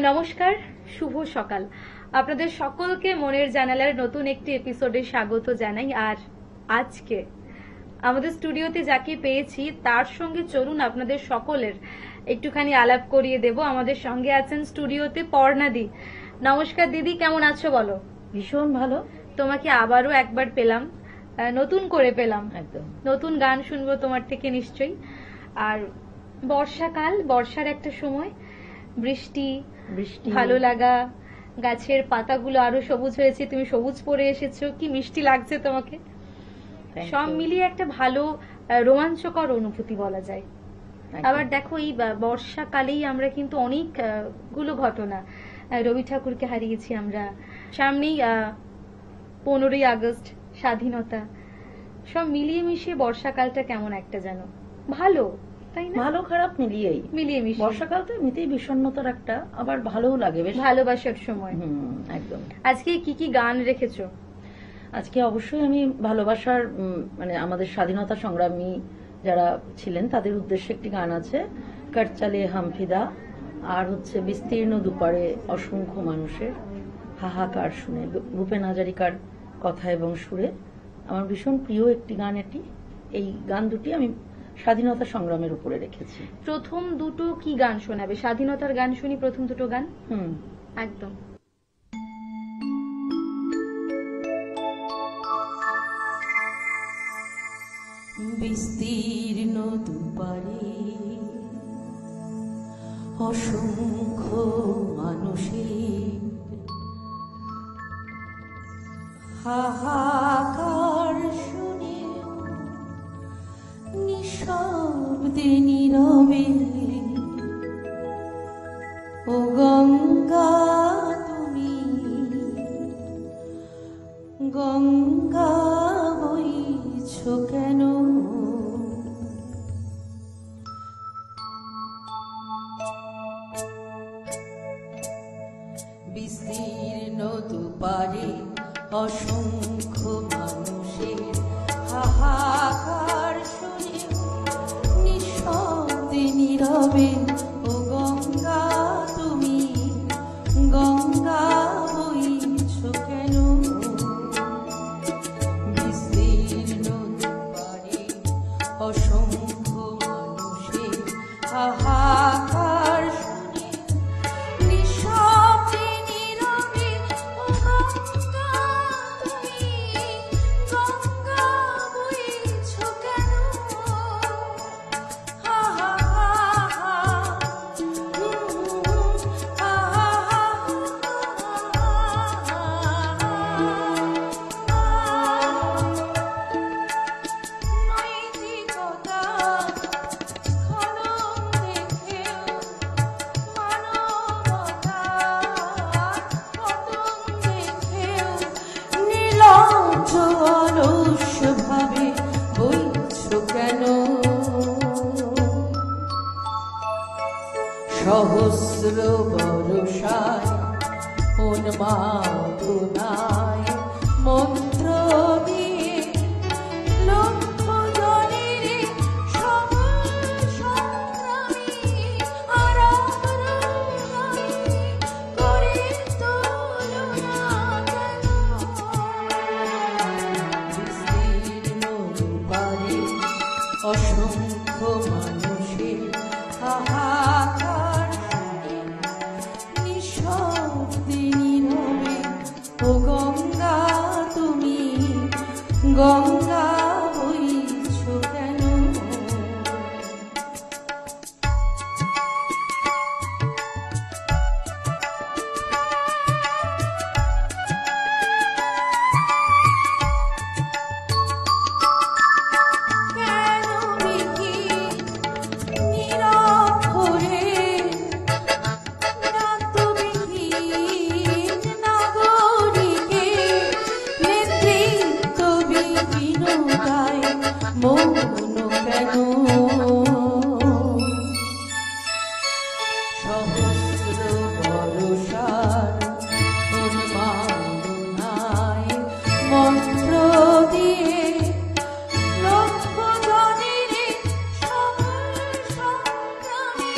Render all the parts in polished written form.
নমস্কার, শুভ সকাল। আপনাদের সকলকে মনের জানালার নতুন একটি এপিসোডে স্বাগত জানাই। আর আজকে আমাদের স্টুডিওতে যাকে পেয়েছি তার সঙ্গে চলুন আপনাদের সকলের একটুখানি আলাপ করিয়ে দেব। আমাদের সঙ্গে আছেন স্টুডিওতে পর্ণাদি। নমস্কার দিদি, কেমন আছো বলো? ভীষণ ভালো। তোমাকে আবারও একবার পেলাম, নতুন করে পেলাম, একদম নতুন গান শুনবো তোমার থেকে নিশ্চয়ই। আর বর্ষাকাল, বর্ষার একটা সময়, বৃষ্টি, ভালো লাগা, গাছের পাতাগুলো আরো সবুজ হয়েছে, তুমি সবুজ পরে এসেছো, কি মিষ্টি লাগছে তোমাকে। সব মিলিয়ে একটা ভালো রোমাঞ্চকর অনুভূতি বলা যায়। আবার দেখো, এই বর্ষাকালেই আমরা কিন্তু অনেকগুলো ঘটনা, রবি ঠাকুরকে হারিয়েছি আমরা, সামনেই 15ই আগস্ট স্বাধীনতা, সব মিলিয়ে মিশিয়ে বর্ষাকালটা কেমন একটা যেন ভালো, তাই না? ভালো খারাপ মিলিয়ে মিশিয়ে বর্ষাকাল তো এমনিতেই বিষণ্ণতার একটা, আবার ভালোও লাগে, বেশ ভালোবাসার সময়। একদম। আজকে কি কি গান রেখেছো? আজকে অবশ্যই আমি ভালোবাসার, মানে আমাদের স্বাধীনতা সংগ্রামী যারা ছিলেন তাদের উদ্দেশ্যে একটি গান আছে, কারচালে হামফিদা, আর হচ্ছে বিস্তীর্ণ দুপারে অসংখ্য মানুষের হাহাকার শুনে, ভূপেন হাজারিকার কথা এবং সুরে। আমার ভীষণ প্রিয় একটি গান এটি। এই গান দুটি আমি স্বাধীনতা সংগ্রামের উপরে রেখেছি। প্রথম দুটো কি গান শোনাবে? স্বাধীনতার গান শুনি, প্রথম দুটো গান। একদম। বিস্তীর্ণ দুপারে অসংখ্য মানুষের হাহাকার শুনে নিঃশব্দে নীরবে ও গঙ্গা তুমি, গঙ্গা বইছো কেন? বিস্তীর্ণ দুপারে অসংখ্য মানুষের হাহাকার শুনে নিঃশব্দে নীরবে ও গঙ্গা তুমি, গঙ্গা বইছো কেন? বিস্তীর্ণ দুপারে অসংখ্য মানুষের হাহাকার শুনে নিঃশব্দে নীরবে ও গঙ্গা তুমি, গঙ্গা বইছো কেন? হা হা হা নৈতিকতা খনন দেখেও মানবতার পতন দেখেও নির্লজ্জ অলস ভাবে বইছো কেন? সহস্র বরষায় উন্মাদনায় মন্ত্র দিয়ে লক্ষ জনের সবল সংগ্রামী আর করে তুলনা কেন? বিস্তীর্ণ দুপারে অসংখ্য মানুষের হাহাকার শুনে নিঃশব্দে নীরবে ও গঙ্গা তুমি, গঙ্গা বইছো কেন? কেন বিকি নিরক্ষরে দান্তবিহীন নাগরিকে নেতৃত্ব বিহীনতায় মৌন কেন? সহস্র বরষার উন্মাদনায় মন্ত্র দিয়ে লক্ষ জনের সবল সংগ্রামী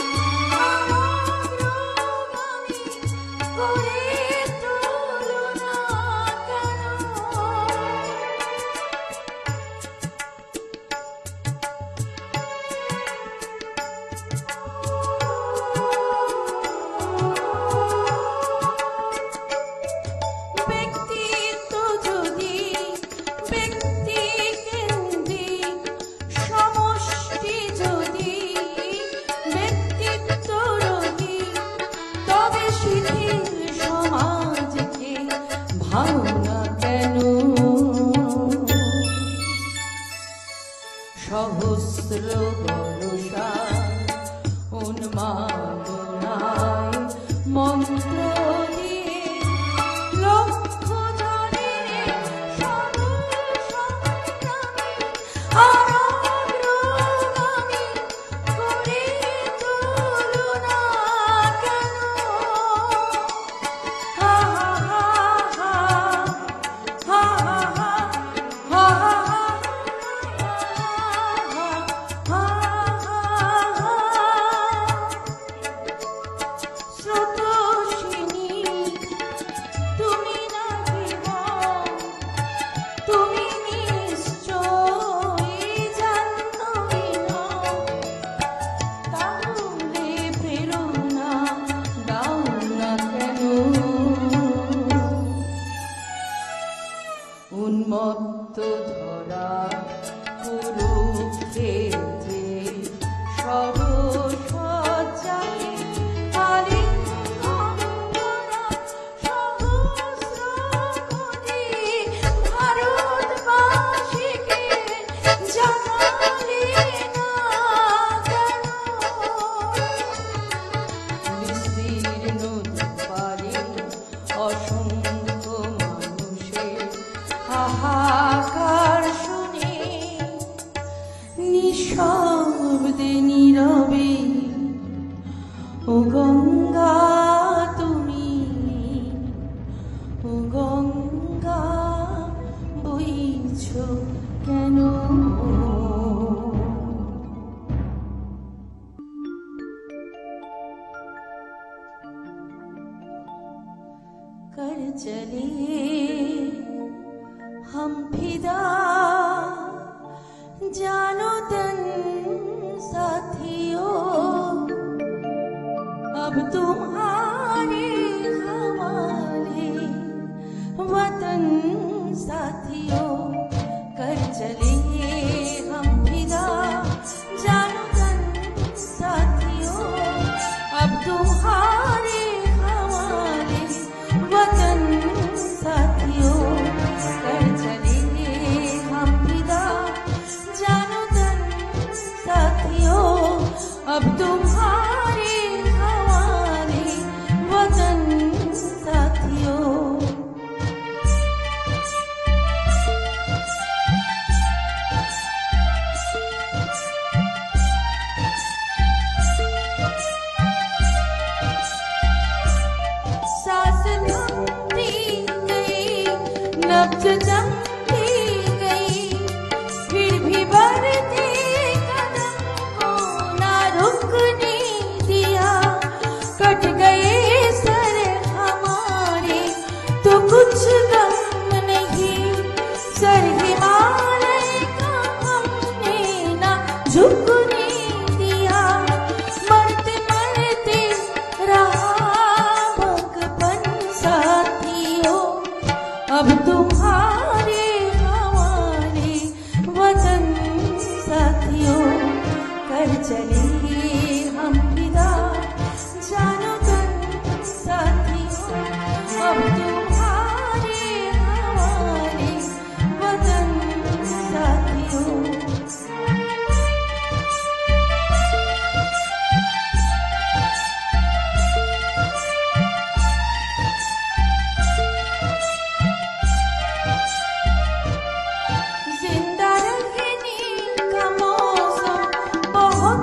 সহস্র বরষার উন্মাদনায় মন্ত্র দিয়ে লক্ষ জনের সরল সংগ্রামে অগ্রগামী করে তোলো না কেন? হা হা হা হা হা হা হা স্রোতস্বিনী তুমি না জীবন, তুমি নিশ্চয়ই জাহ্নবী নও, তাহলে প্রেরণা দাও না কেন? উন্মত্ত ধরা কুরুক্ষেত্রে সরসজ্জায় আলিঙ্গন করা সহস্র কোটি ভারতবাসীকে জানালে না কেন? বিস্তীর্ণ দুপারে অসংখ্য মানুষের হাহাকার শুনে নিঃশব্দে নীরবে ও গঙ্গা তুমি, ও গঙ্গা বইছ কেন? कर चले हम फिदा जानो तन साथियों, अब तुम्हारे हवाले वतन साथियों। कर चले हम फिदा जानो तन साथियों, अब तुम्हारे हवाले वतन साथियों। कर चले हम फिदा जानो तन साथियों, अब तुम्हारे हवाले वतन साथियों। सांस थमती गई, नब्ज जमती गई, फिर भी बढ़ते कदम को ना रुकने दिया। कट गए सर हमारे तो कुछ गम नहीं, सर हिमालय का हमने ना झुकने दिया। मरते मरते रहा भगवन साथियों, अब तुम्हारे हवाले वतन साथियों। कर चले हम फिदा जानो तन साथियों, अब तुम्हारे हवाले वतन साथियों। जिंदा रहने का मौसम बहुत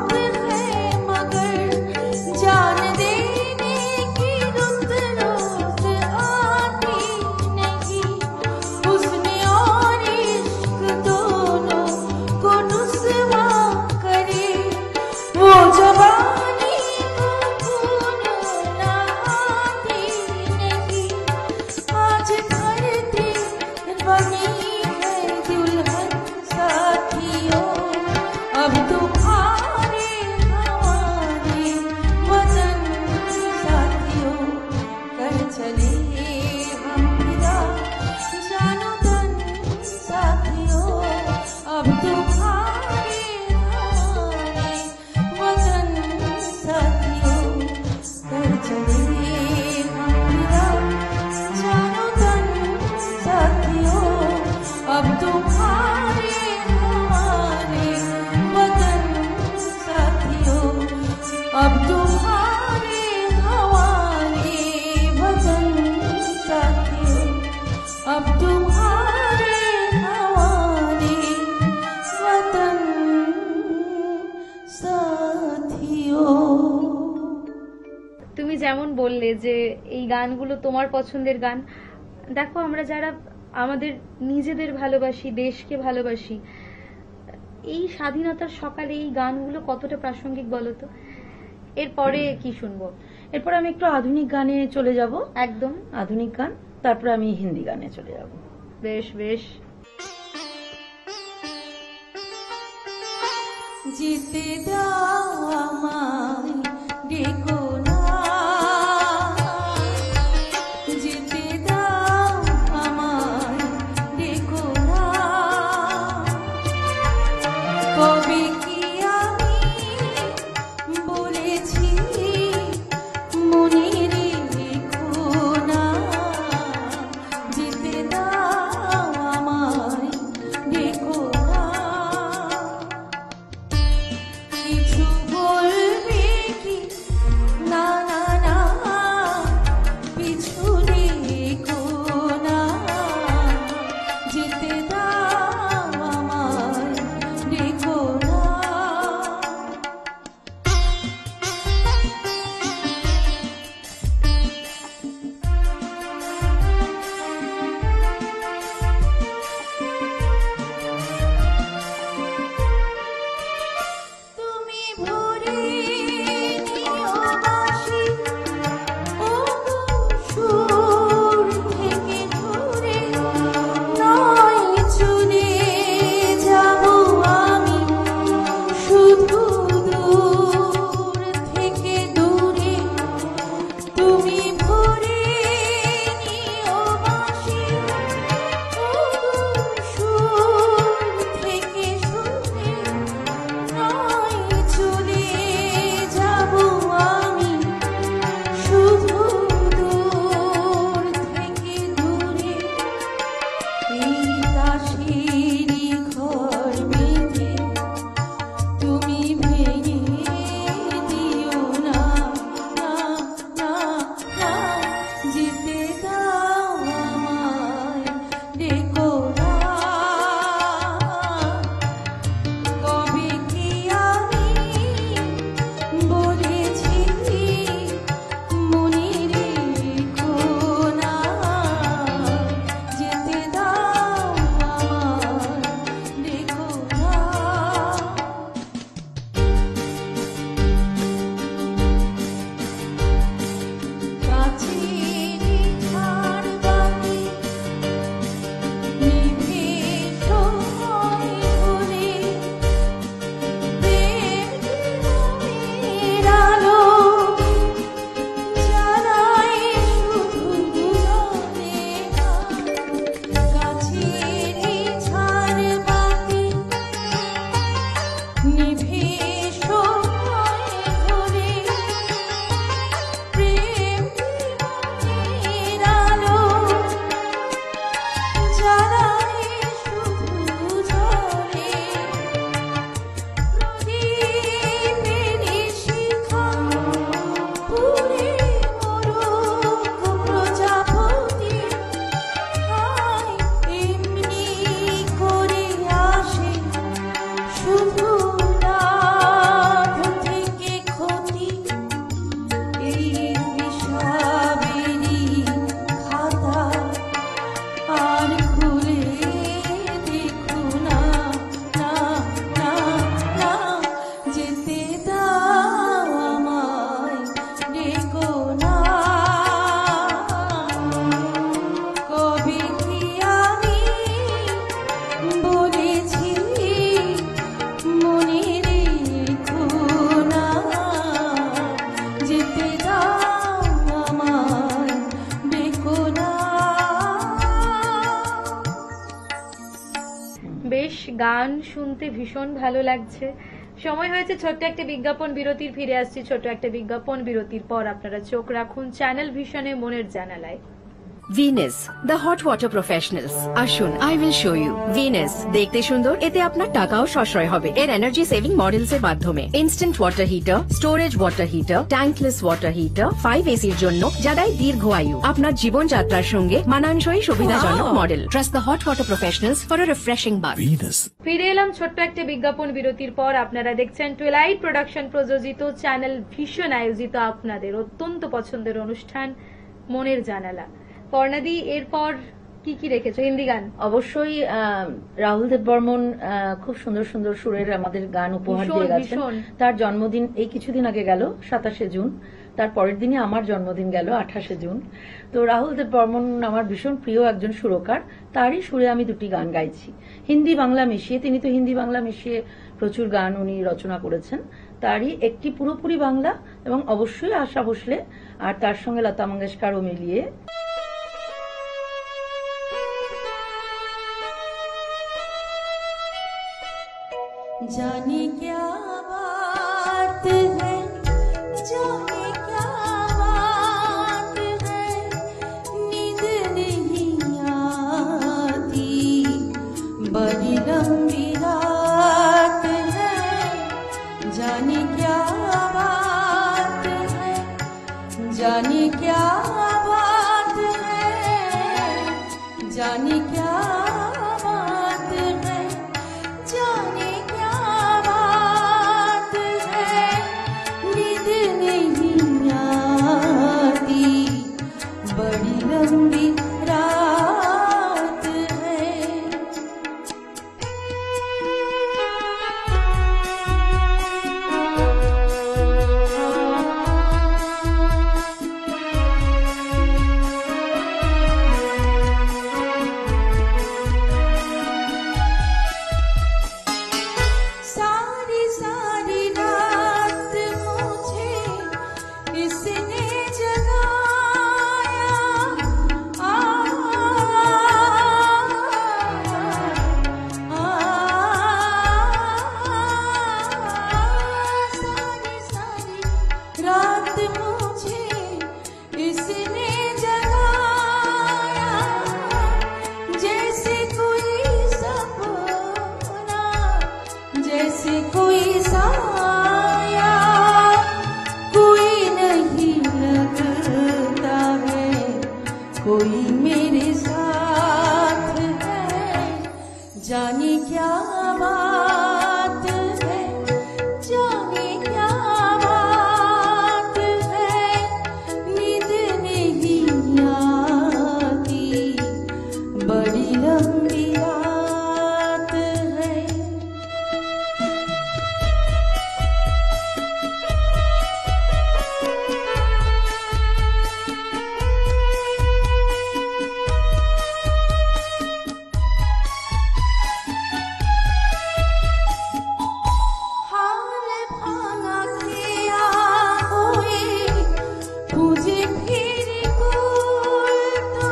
যেমন বললে যে এই গানগুলো তোমার পছন্দের গান, দেখো আমরা যারা আমাদের নিজেদের ভালোবাসি, দেশকে ভালোবাসি, এই স্বাধীনতার সকালে এই গানগুলো কতটা প্রাসঙ্গিক বলো তো। এরপরে কি শুনবো? এরপর আমি একটু আধুনিক গানে চলে যাব। একদম আধুনিক গান, তারপরে আমি হিন্দি গানে চলে যাব। বেশ বেশ। যেতে দাও আমায়, ডেকো না, যেতে দাও আমায়, ডেকো না, কবে কি আমি বলেছি মনে রেখো না, যেতে দাও আমায়, ডেকো না। কিছু বলবে কি? না না না, পিছু দেখো না, যেতে দাও আমায়, দেখো না। তুমি ভরে নিও বাঁশি, ও সুর থেকে ঘুরে, নয় চলে যাব আমি শুধু দূর থেকে দূরে। তুমি ভরে নিও বাঁশি, ও সুর থেকে সুরে, নয় চলে যাব আমি শুধু দূর থেকে দূরে। এই কাশেরই ঘর বেঁধে তুমি ভেঙে দিও না, না না না, যেতে দাও আমায়, ডেকো না, কবে কি আমি বলেছি মনে রেখো না, যেতে দাও আমায়, ডেকো না। কাছেরই ঝাড়বাতি নিভে সময় হলে, প্রেম জীবনের আলো জ্বালায় শুধু দুজনে। কাছেরই ঝাড়বাতি নিভে সময় হলে, প্রেম জীবনের আলো জ্বালায় শুধু দুজনে। প্রদীপেরই শিখা পুড়ে মরুক প্রজাপতি, হায় এমনি করে আসে শুধু লাভ থেকে ক্ষতি। এই হিসাবেরই খাতা আর খুলে দেখো না, না না না, যেতে দাও আমায়, ডেকো না, কবে কি আমি বলেছি মনে রেখো না, যেতে দাও আমায়, ডেকো না। বেশ, গান শুনতে ভীষণ ভালো লাগছে। সময় হয়েছে ছোট্ট একটা বিজ্ঞাপন বিরতির। ফিরে আসছি ছোট একটা বিজ্ঞাপন বিরতির পর। আপনারা চোখ রাখুন চ্যানেল ভিশনে, মনের জানালায়। Venus the hot water professionals. আসুন, I will show you. Venus দেখতে সুন্দর, এতে আপনার টাকাও সাশ্রয় হবে এর এনার্জি সেভিং মডেলস এর মাধ্যমে। Instant water heater, storage water heater, tankless water heater, 5 এসির জন্য যা দেয় দীর্ঘ আয়ু। আপনার জীবনযাত্রার সঙ্গে মানানসই সুবিধাজনক model. Trust the hot water professionals for a refreshing bath. ফিরে এলাম ছোট্ট একটা বিজ্ঞাপন বিরতির পর। আপনারা দেখছেন টুয়েলাইট প্রোডাকশন প্রযোজিত, চ্যানেল ভিশন আয়োজিত আপনাদের অত্যন্ত পছন্দের অনুষ্ঠান মনের জানালা। পর্ণাদি, এরপর কি কি রেখেছো? হিন্দি গান অবশ্যই রাহুল দেব বর্মন খুব সুন্দর সুন্দর সুরের আমাদের গান উপহার দিয়ে গেছেন। তার জন্মদিন এই কিছুদিন আগে গেল 27শে জুন, তার পরের দিনে আমার জন্মদিন গেল 28শে জুন। তো রাহুল দেব বর্মন আমার ভীষণ প্রিয় একজন সুরকার, তারই সুরে আমি দুটি গান গাইছি হিন্দি বাংলা মিশিয়ে। তিনি তো হিন্দি বাংলা মিশিয়ে প্রচুর গান উনি রচনা করেছেন, তারই একটি পুরোপুরি বাংলা এবং অবশ্যই আশা ভোসলে আর তার সঙ্গে লতা মঙ্গেশকরও মিলিয়ে। जाने क्या बात है, जाने क्या बात है, नींद नहीं आती, बड़ी लंबी रात है, जाने क्या बात है, जाने क्या बात है, जाने क्या बात है, जाने क्या बात है, नींद नहीं आती, बड़ी लंबी रात है। सारी सारी रात मुझे इसने जगाया, सारी सारी रात मुझे इसने जगाया, जैसे कोई सपना, जैसे कोई साया, कोई नहीं लगता है, कोई मेरे साथ है, जाने क्या बात है, जाने क्या बात है, नींद नहीं आती, बड़ी लंबी रात है। हाल भांगा किया हुए मुझे फिर कोई तो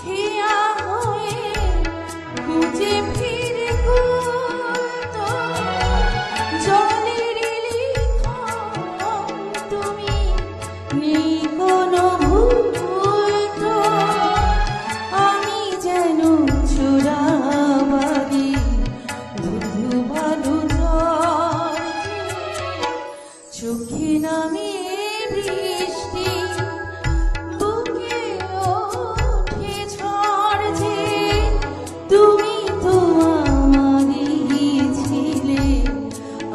किया हुए मुझे फिर कोई तो জলের লিখন তুমি নেই কোনো ভুল তো, আমি যেন চোরাবালি ধুধু ভালু জল, চোখে নামে বৃষ্টি, বুকে ওঠে ঝড় যে, তুমি তো আমারই ছিলে,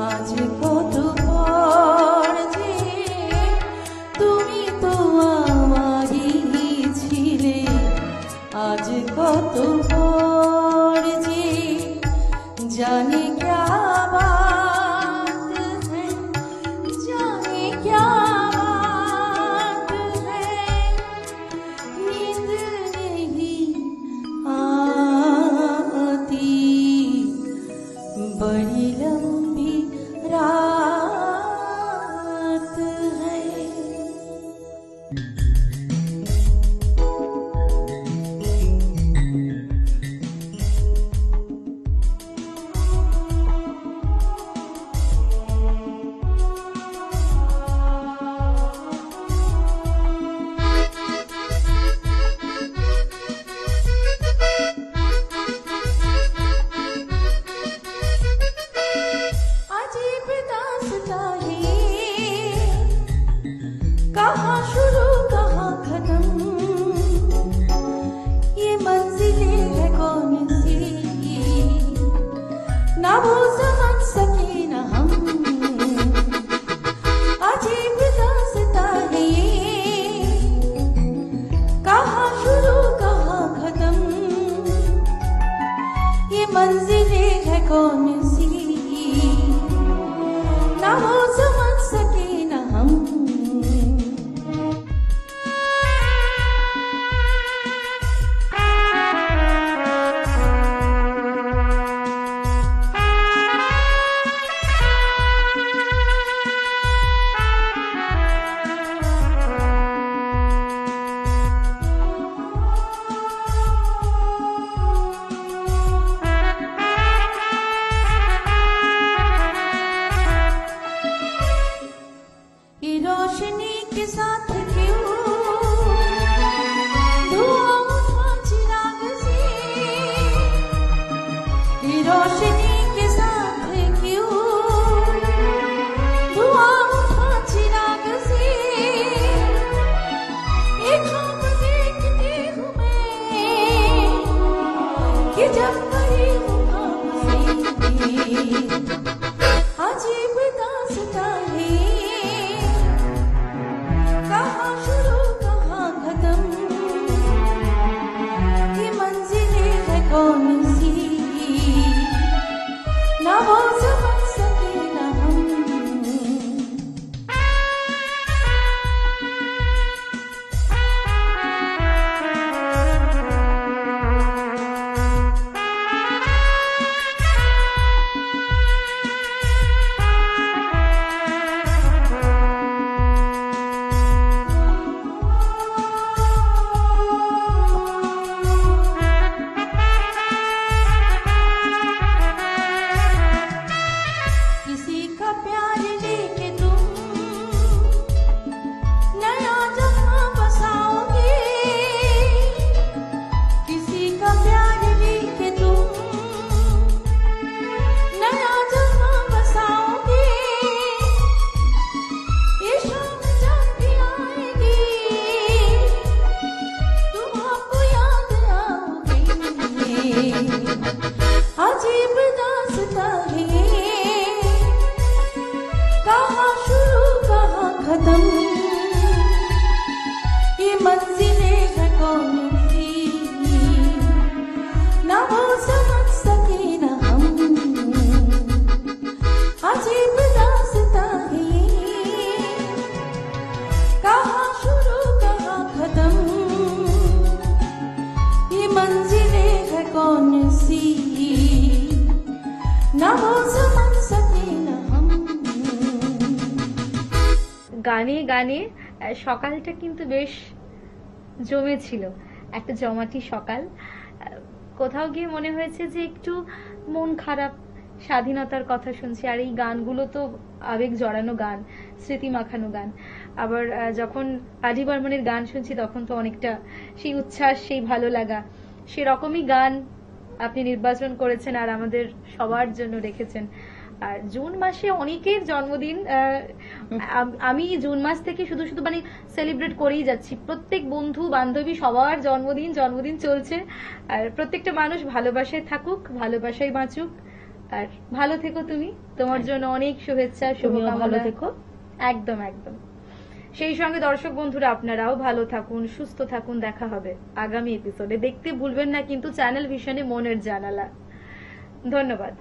আজ কত পর যে, তুমি তো আমারই ছিলে, আজ কত পর যে, जाने क्या बात है, जाने क्या बात साथ क्यों धुआं उठा चिराग से ये रोशनी के साथ क्यों धुआं उठा चिराग से ये ख्वाब देखती हूँ मैं कि जब परी हूँ ख्वाब से अजीब दास्तां है कहाँ शुरू कहाँ खत्म ये मंजिलें है कौन सी ना वो समझ सके ना हम किसी का प्यार लेके तुम नया जहां बसाओगे किसी का प्यार लेके तुम नया जहां बसाओगे ये शाम जब भी आएगी तुम आपको याद आओगे अजीब दास्तां है कहाँ शुरू कहाँ खत्म ये मंजिलें है कौन सी ना वो समझ सके ना हम अजीब दास्तां है कहाँ शुरू कहाँ खत्म ये मंजिलें है कौन सी ना वो समझ सके ना हम গানে গানে সকালটা কিন্তু বেশ জমেছিল, একটা জমাটি সকাল। কোথাও গিয়ে মনে হয়েছে যে একটু মন খারাপ, স্বাধীনতার কথা শুনছি, আর এই গানগুলো তো আবেগ জড়ানো গান, স্মৃতি মাখানো গান। আবার যখন আদি বর্মনের গান শুনছি তখন তো অনেকটা সেই উচ্ছ্বাস, সেই ভালো লাগা, সেরকমই গান আপনি নির্বাচন করেছেন আর আমাদের সবার জন্য রেখেছেন। আর জুন মাসে অনেকের জন্মদিন, আমি জুন মাস থেকে শুধু শুধু মানে সেলিব্রেট করেই যাচ্ছি, প্রত্যেক বন্ধু বান্ধবী সবার জন্মদিন চলছে। আর প্রত্যেকটা মানুষ ভালোবাসায় থাকুক, ভালোবাসায় বাঁচুক, আর ভালো থেকো তুমি, তোমার জন্য অনেক শুভেচ্ছা, শুভকামনা। ভালো থেকো। একদম একদম। সেই সঙ্গে দর্শক বন্ধুরা আপনারাও ভালো থাকুন, সুস্থ থাকুন। দেখা হবে আগামী এপিসোডে। দেখতে ভুলবেন না কিন্তু চ্যানেল ভিশনে মনের জানালা। ধন্যবাদ।